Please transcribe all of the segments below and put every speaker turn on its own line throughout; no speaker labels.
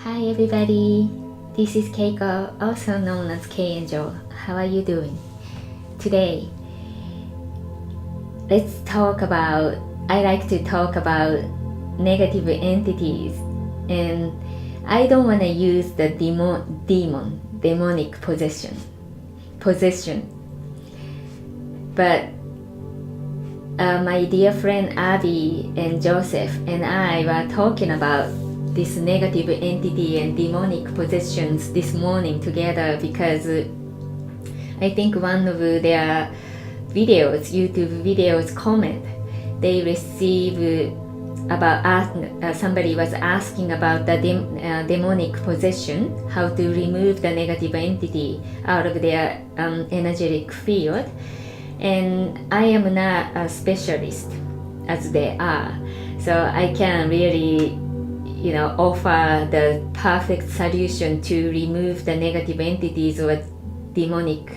Hi everybody, this is Keiko, also known as K.Angel. How are you doing? Today, I like to talk about negative entities, and I don't want to use the demonic possession. But my dear friend Abby and Joseph and I were talking about this negative entity and demonic possessions this morning together because I think one of their YouTube videos comment, they receive about somebody was asking about the demonic possession, how to remove the negative entity out of their energetic field. And I am not a specialist as they are, so I can really offer the perfect solution to remove the negative entities or demonic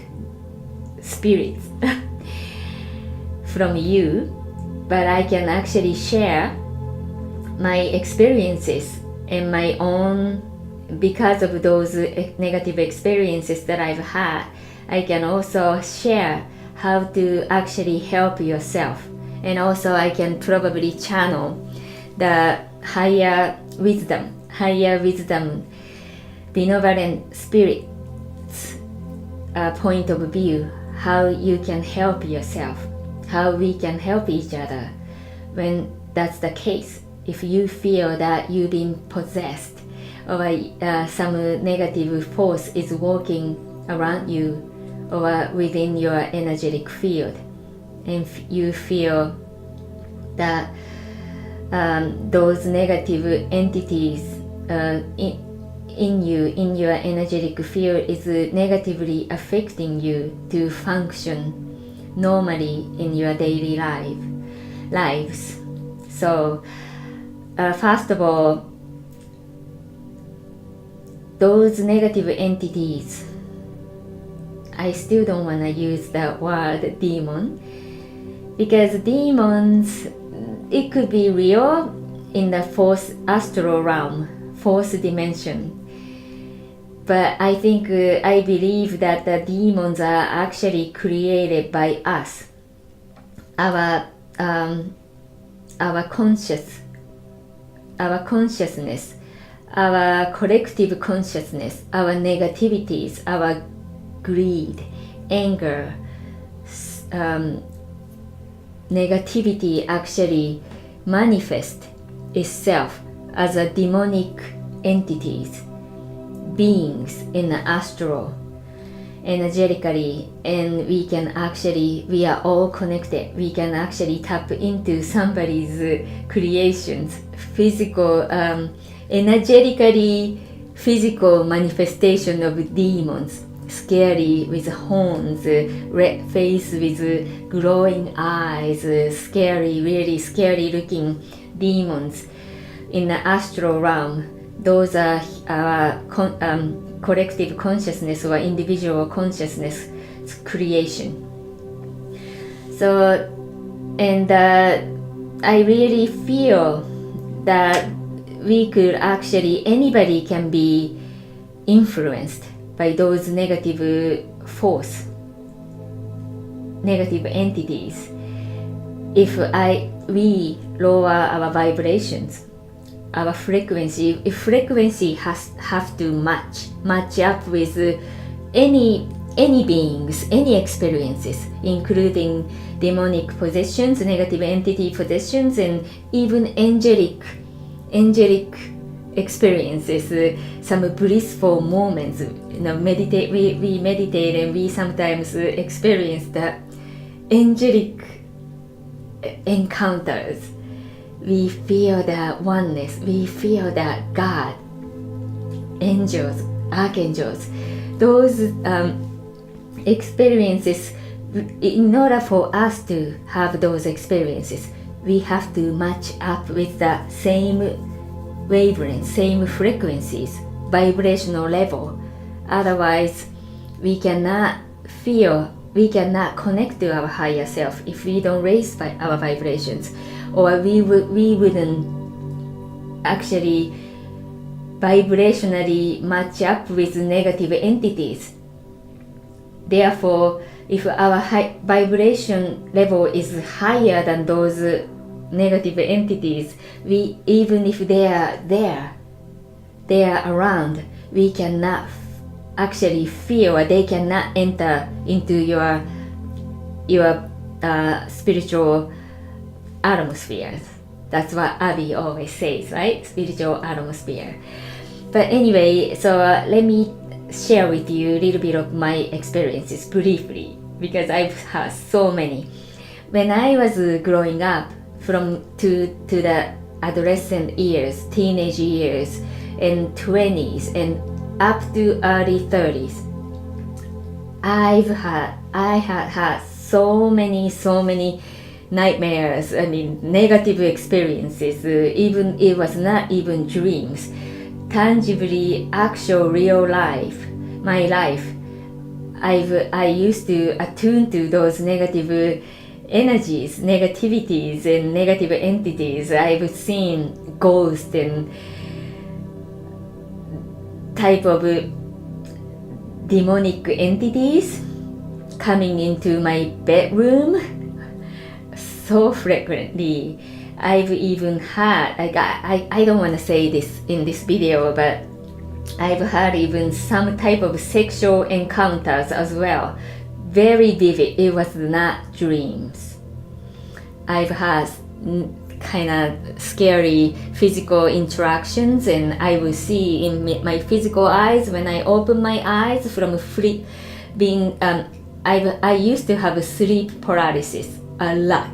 spirits from you, but I can actually share my experiences and my own, because of those negative experiences that I've had, I can also share how to actually help yourself, and also I can probably channel the higher wisdom, benevolent spirit's point of view, how you can help yourself, how we can help each other when that's the case. If you feel that you've been possessed or some negative force is walking around you or within your energetic field, and you feel that those negative entities in your energetic field is negatively affecting you to function normally in your daily lives. So first of all, those negative entities, I still don't want to use the word demon, because demons, it could be real in the fourth astral realm, fourth dimension. But I believe that the demons are actually created by us, our consciousness, our collective consciousness, our negativities, our greed, anger, negativity actually manifest itself as a demonic entities, beings in the astral, energetically, and we are all connected. We can actually tap into somebody's creations, physical, energetically physical manifestation of demons, scary with horns, red face with glowing eyes, really scary looking demons in the astral realm. Those are our collective consciousness or individual consciousness creation. So, and I really feel that anybody can be influenced by those negative entities if we lower our vibrations, our frequency. If frequency have to match up with any beings, any experiences, including demonic possessions, negative entity possessions, and even angelic experiences, some blissful moments. We meditate, and we sometimes experience the angelic encounters. We feel that oneness, we feel that God, angels, archangels, those experiences. In order for us to have those experiences, we have to match up with the same wavelength, same frequencies, vibrational level. Otherwise, we cannot connect to our higher self if we don't raise our vibrations, or we wouldn't actually vibrationally match up with negative entities. Therefore, if our vibration level is higher than those negative entities, even if they are there, they are around, we cannot actually feel, or they cannot enter into your spiritual atmosphere. That's what Abby always says, right? Spiritual atmosphere. But anyway, so let me share with you a little bit of my experiences briefly, because I've had so many. When I was growing up, to the adolescent years, teenage years, and 20s, and up to early 30s, I had so many nightmares, negative experiences, even it was not even dreams, tangibly actual real life, my life. I used to attune to those negative energies, negativities, and negative entities. I've seen ghosts and type of demonic entities coming into my bedroom so frequently. I've even had, I don't want to say this in this video, but I've had even some type of sexual encounters as well. Very vivid. It was not dreams. I've had kind of scary physical interactions, and I will see in my physical eyes when I open my eyes from being I used to have sleep paralysis a lot,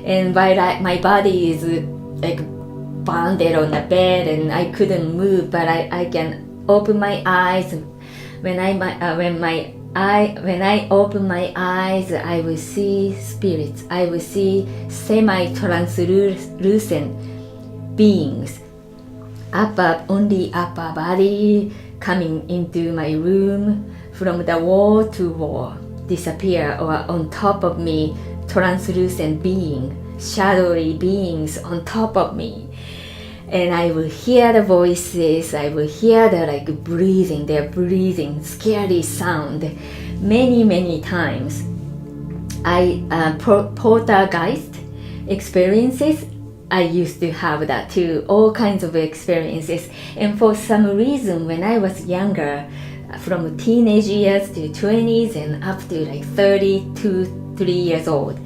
and my body is like bonded on the bed and I couldn't move, but I can open my eyes. When I open my eyes, I will see spirits. I will see semi-translucent beings, only upper body coming into my room, from the wall to wall, disappear, or on top of me, translucent being, shadowy beings on top of me. And I will hear the voices, I will hear the breathing, their breathing, scary sound, many times. Poltergeist experiences, I used to have that too, all kinds of experiences. And for some reason, when I was younger, from teenage years to 20s and up to 3 years old,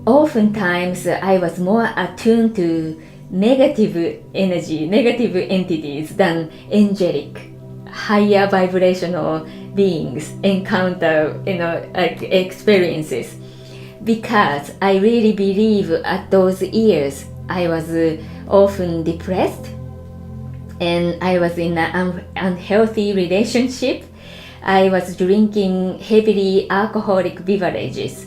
oftentimes I was more attuned to negative energy, negative entities than angelic, higher vibrational beings encounter, experiences. Because I really believe at those years I was often depressed, and I was in an unhealthy relationship. I was drinking heavily alcoholic beverages.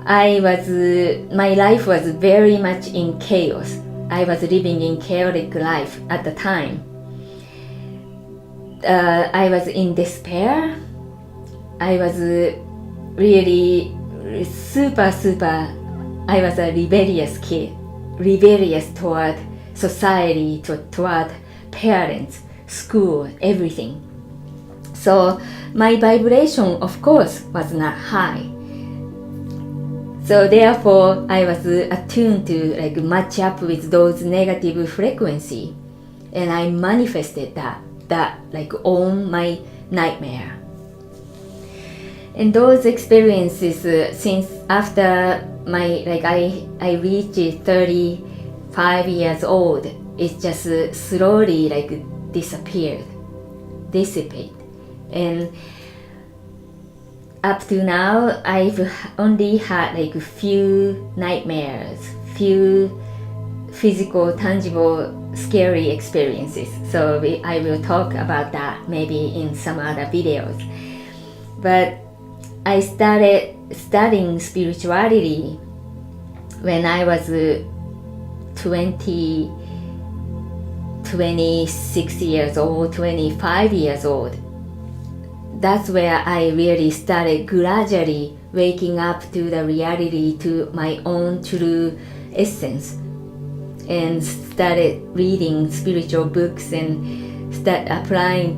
My life was very much in chaos. I was living in chaotic life at the time. I was in despair. I was really super, I was a rebellious kid, rebellious toward society, toward parents, school, everything. So my vibration, of course, was not high. So therefore, I was attuned to match up with those negative frequency, and I manifested that on my nightmare. And those experiences, since after I reached 35 years old, it just slowly dissipate. And up to now, I've only had few nightmares, few physical, tangible, scary experiences. So I will talk about that maybe in some other videos. But I started studying spirituality when I was 26 years old, 25 years old. That's where I really started gradually waking up to the reality, to my own true essence. and started reading spiritual books and start applying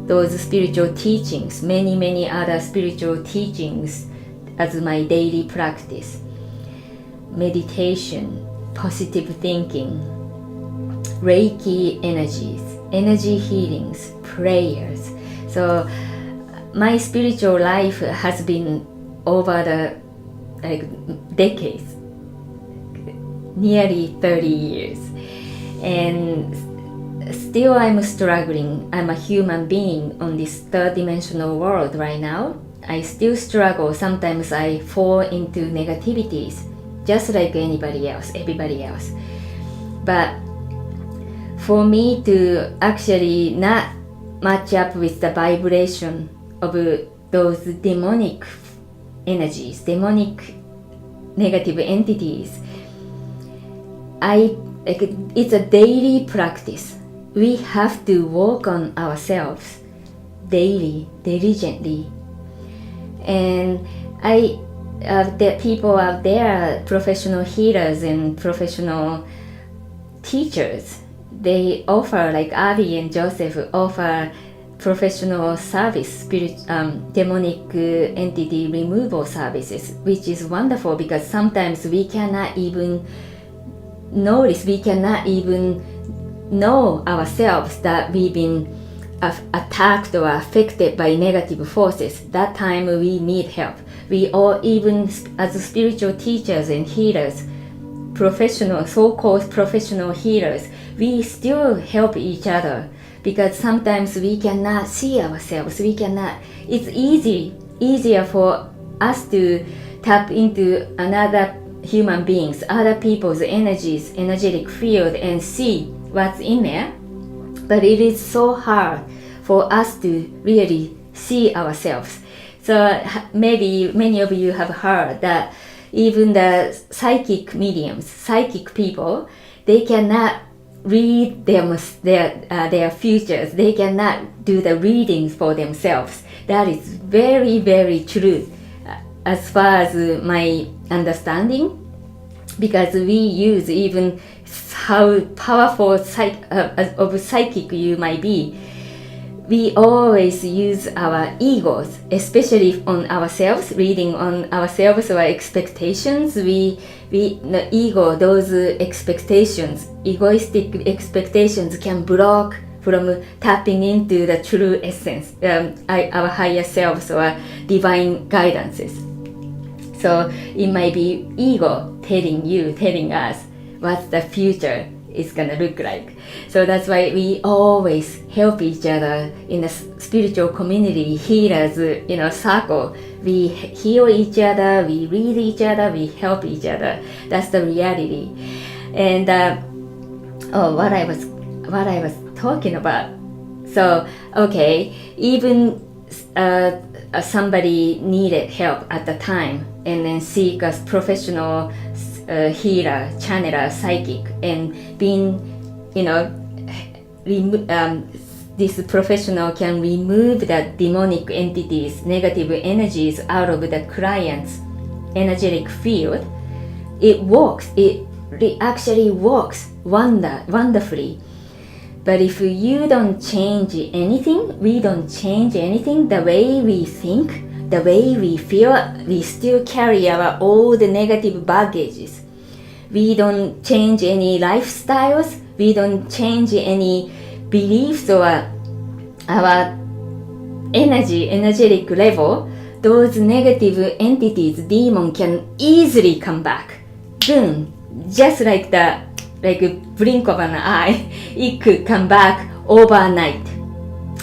those spiritual teachings, many other spiritual teachings as my daily practice. Meditation, positive thinking, Reiki energies, energy healings, prayers. So my spiritual life has been over the decades, nearly 30 years, and still I'm struggling. I'm a human being on this third dimensional world right now. I still struggle. Sometimes I fall into negativities just like everybody else. But for me to actually not match up with the vibration of those demonic energies, demonic negative entities, it's a daily practice. We have to work on ourselves daily, diligently. And the people out there, professional healers and professional teachers, they offer, like Avi and Joseph offer professional service, demonic entity removal services, which is wonderful because sometimes we cannot even notice, we cannot even know ourselves that we've been attacked or affected by negative forces. That time we need help. We all, even as spiritual teachers and healers, professional, so-called professional healers, we still help each other because sometimes we cannot see ourselves. It's easier for us to tap into another human beings, other people's energies, energetic field, and see what's in there. But it is so hard for us to really see ourselves. So maybe many of you have heard that even the psychic mediums, psychic people, they cannot read their futures. They cannot do the readings for themselves. That is very, very true as far as my understanding, because we use, even how powerful of psychic you might be, we always use our egos, especially on ourselves, reading on ourselves or expectations. The ego, those expectations, egoistic expectations can block from tapping into the true essence, our higher selves or divine guidances. So it might be ego telling us what the future is gonna look like. So that's why we always help each other in the spiritual community, healers, circle. We heal each other, we read each other, we help each other. That's the reality. And what I was talking about. So okay, even somebody needed help at the time, and then seek a professional healer, channeler, psychic, and being, this professional can remove the demonic entities, negative energies out of the client's energetic field. It works. It actually works wonderfully. But if you don't change anything, we don't change anything, the way we think, the way we feel, we still carry our old negative baggages. We don't change any lifestyles, we don't change any beliefs or our energetic level. Those negative entities, demon, can easily come back. Boom, just like a blink of an eye, it could come back overnight,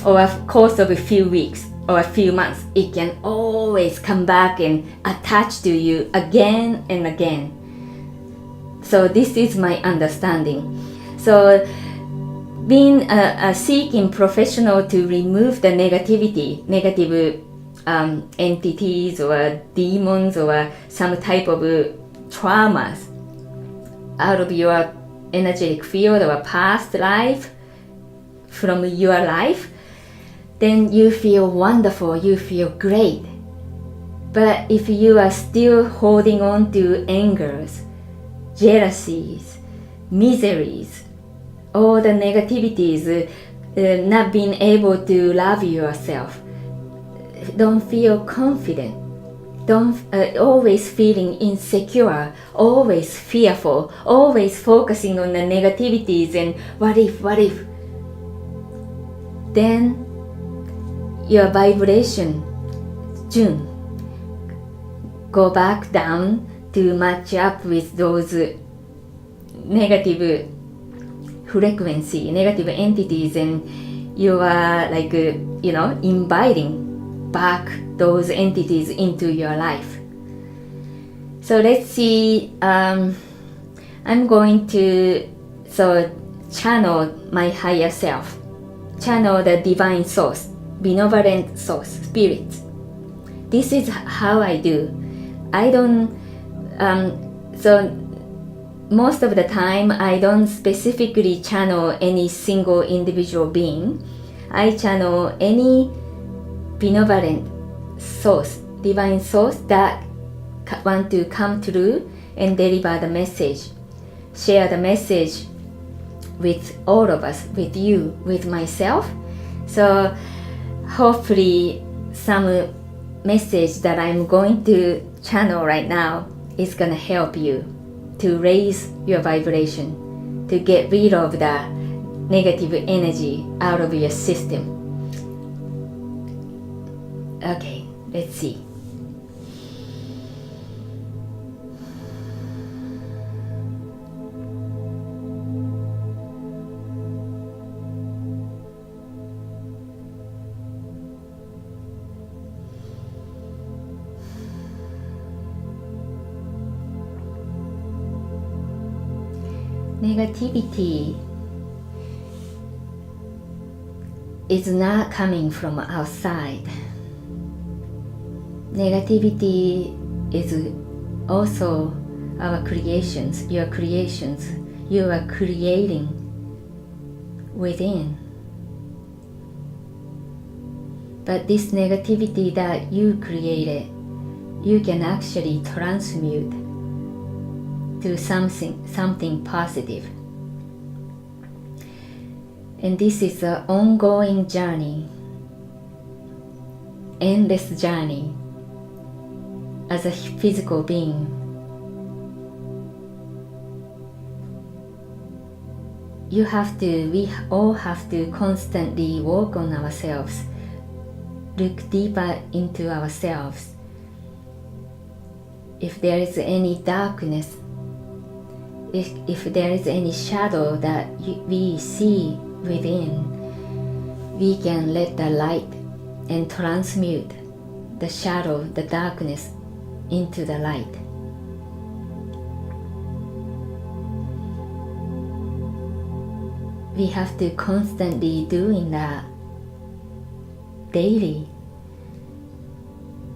or a course of a few weeks or a few months. It can always come back and attach to you again and again. So this is my understanding. So being seeking professional to remove the negative entities or demons or some type of traumas out of your energetic field or past life, from your life, then you feel wonderful, you feel great. But if you are still holding on to angers, jealousies, miseries, all the negativities, not being able to love yourself, don't feel confident, don't always feeling insecure, always fearful, always focusing on the negativities and what if, then your vibration soon go back down to match up with those negative frequency, negative entities, and you are like inviting back those entities into your life. So let's see, I'm going to channel my higher self, channel the divine source, benevolent source, spirit. This is how I do. I don't most of the time I don't specifically channel any single individual being. I channel any benevolent source, divine source that want to come through and deliver the message, share the message with all of us, with you, with myself. So hopefully some message that I'm going to channel right now is going to help you to raise your vibration, to get rid of the negative energy out of your system. Okay, let's see. Negativity is not coming from outside. Negativity is also our creations, your creations. You are creating within. But this negativity that you created, you can actually transmute to something positive. And this is an ongoing journey, endless journey as a physical being. We all have to constantly work on ourselves, look deeper into ourselves. If there is any darkness, if there is any shadow that we see within, we can let the light and transmute the shadow, the darkness, into the light. We have to constantly doing that daily.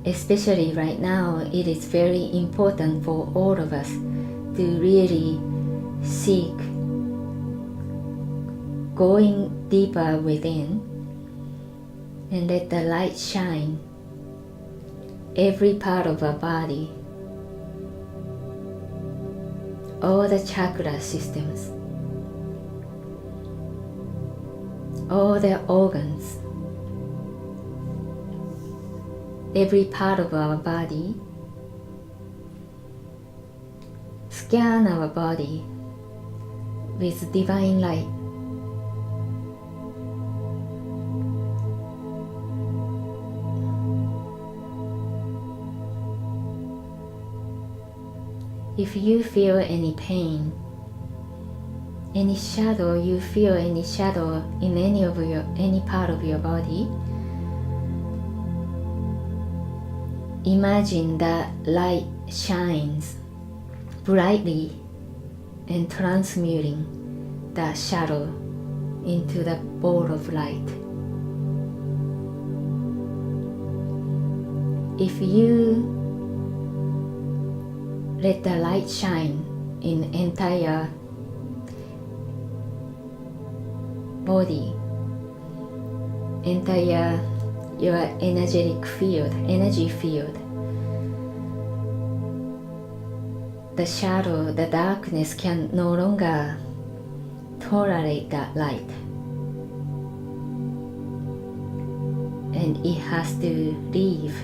Especially right now, it is very important for all of us to really seek going deeper within and let the light shine every part of our body, all the chakra systems, all the organs, every part of our body. Scan our body with divine light. If you feel any pain, any shadow, you feel any shadow in any part of your body, imagine that light shines brightly and transmuting that shadow into the ball of light. If you let the light shine in entire body, entire your energy field, the shadow, the darkness can no longer tolerate that light. And it has to leave.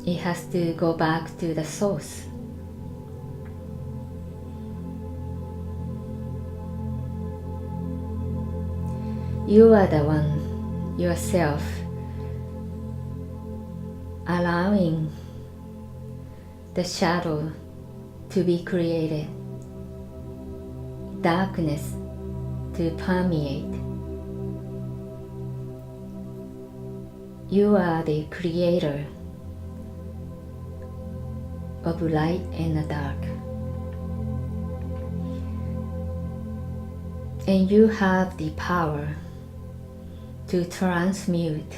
It has to go back to the source. You are the one, yourself, allowing the shadow to be created, darkness to permeate. You are the creator of light and the dark. And you have the power to transmute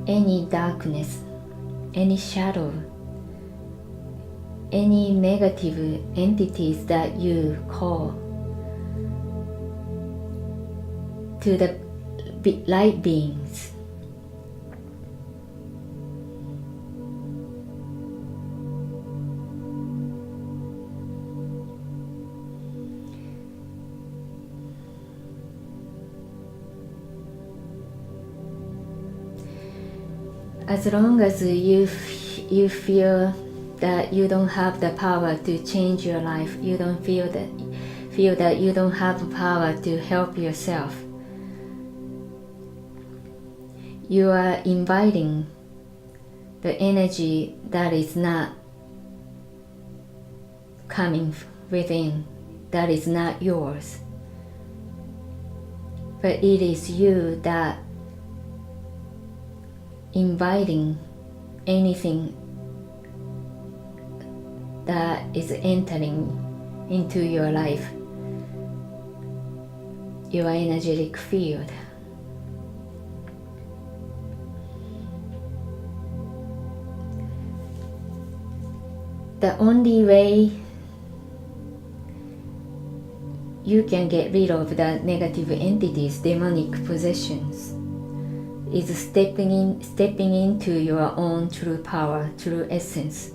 any darkness, any shadow, any negative entities that you call to the light beings. As long as you feel that you don't have the power to change your life, you don't feel that you don't have the power to help yourself, you are inviting the energy that is not coming within, that is not yours, but it is you that inviting anything that is entering into your life, your energetic field. The only way you can get rid of the negative entities, demonic possessions, is stepping into your own true power, true essence,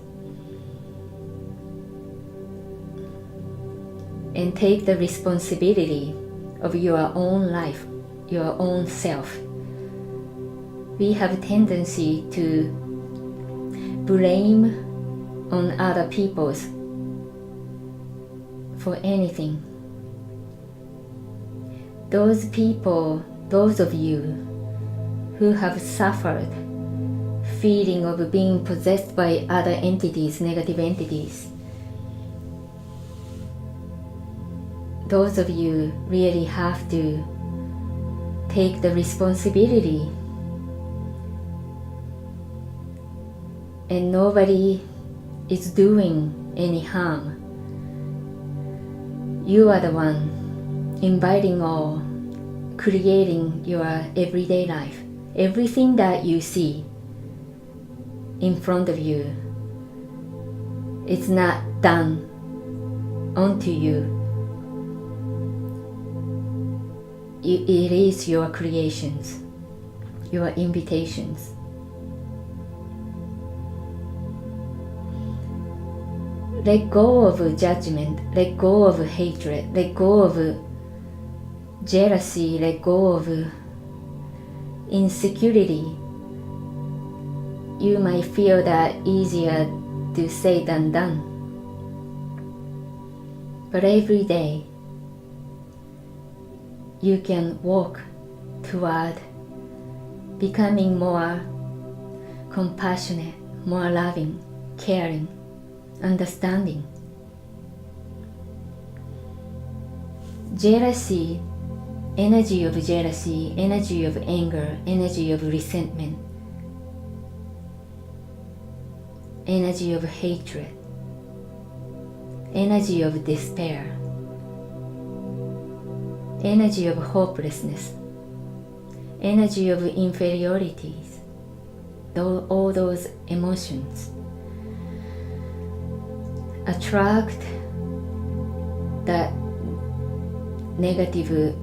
and take the responsibility of your own life, your own self. We have a tendency to blame on other people's for anything. Those people, those of you who have suffered feeling of being possessed by other entities, negative entities, those of you really have to take the responsibility, and nobody is doing any harm. You are the one inviting all, creating your everyday life. Everything that you see in front of you, it's not done onto you. It is your creations, your invitations. Let go of judgment, let go of hatred, let go of jealousy, let go of insecurity. You might feel that easier to say than done. But every day, you can walk toward becoming more compassionate, more loving, caring, understanding. Jealousy, energy of jealousy, energy of anger, energy of resentment, energy of hatred, energy of despair, energy of hopelessness, energy of inferiorities, all those emotions attract the negative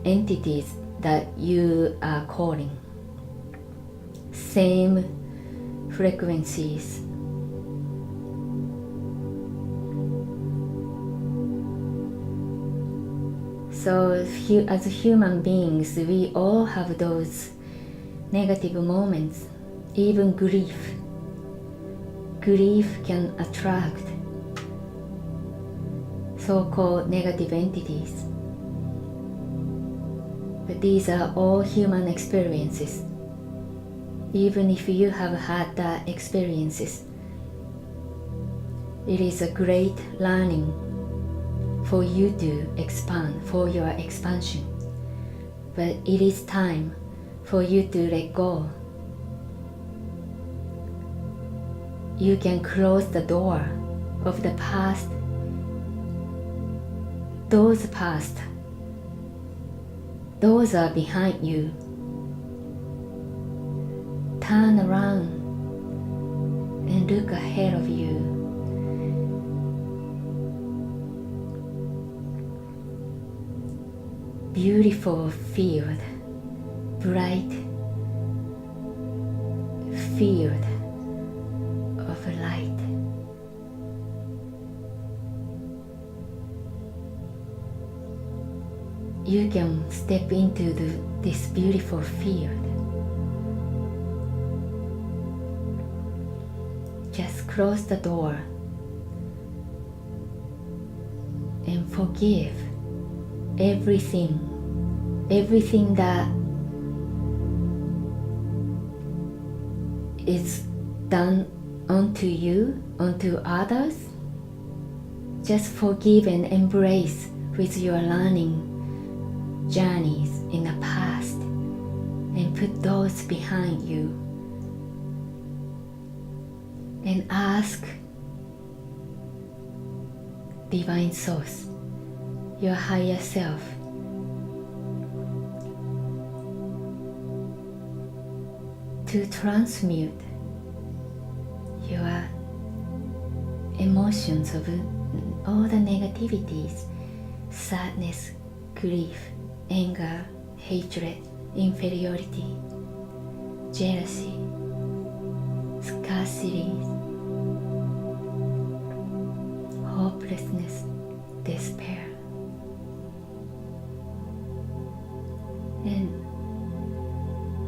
entities that you are calling. same frequencies. So as human beings, we all have those negative moments, even grief. Grief can attract so-called negative entities. But these are all human experiences. Even if you have had that experiences, it is a great learning for you to expand, for your expansion. But it is time for you to let go. You can close the door of the past. Those past, those are behind you. Turn around and look ahead of you. Beautiful field, bright field of light. You can step into this beautiful field. Just close the door and forgive everything that is done onto you, onto others. Just forgive and embrace with your learning journeys in the past and put those behind you. And ask Divine Source, your higher self, to transmute your emotions of all the negativities, sadness, grief, anger, hatred, inferiority, jealousy, scarcity, hopelessness, despair, and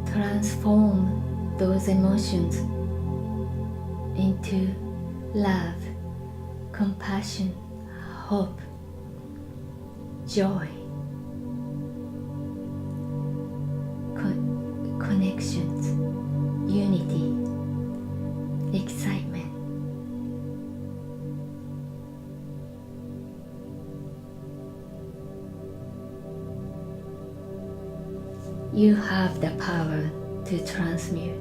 transform those emotions into love, compassion, hope, joy, connections, unity, excitement. You have the power to transmute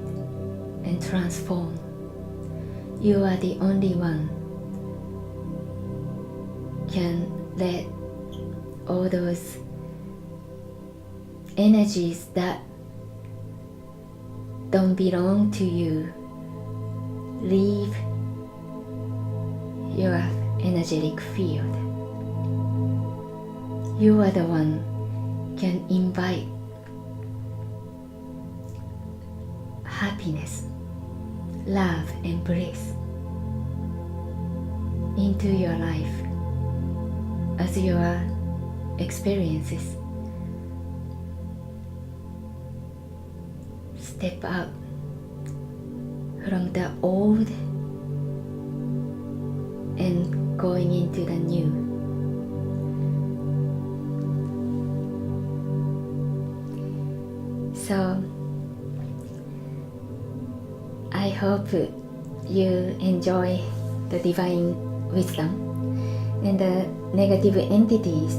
and transform. You are the only one can let all those energies that don't belong to you leave your energetic field. You are the one can invite happiness, love, and bliss into your life as your experiences. Step out from the old and going into the new. So I hope you enjoy the divine wisdom and the negative entities.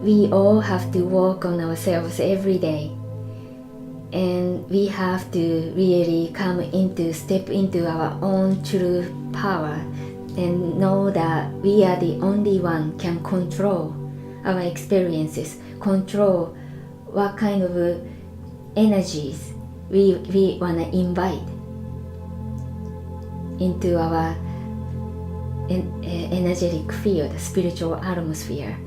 We all have to work on ourselves every day, and we have to really step into our own true power and know that we are the only one can control our experiences, control what kind of energies we want to invite into our energetic field, spiritual atmosphere.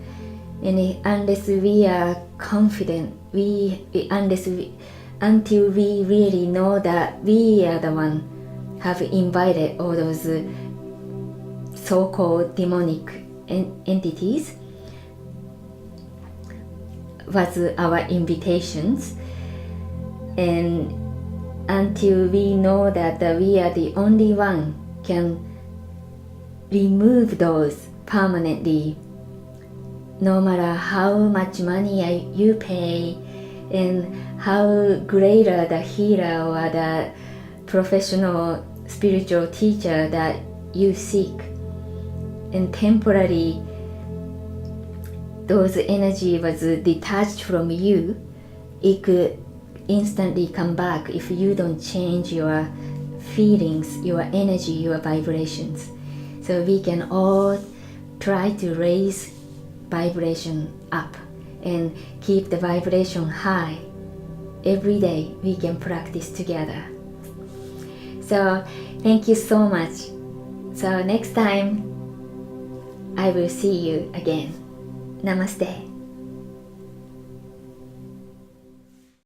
And unless we are confident, unless until we really know that we are the one have invited all those so-called demonic entities, was our invitations, and until we know that we are the only one can remove those permanently, no matter how much money you pay and how greater the healer or the professional spiritual teacher that you seek. And temporarily those energy was detached from you, it could instantly come back if you don't change your feelings, your energy, your vibrations. So we can all try to raise vibration up and keep the vibration high. Every day we can practice together. So thank you so much. So next time I will see you again. Namaste.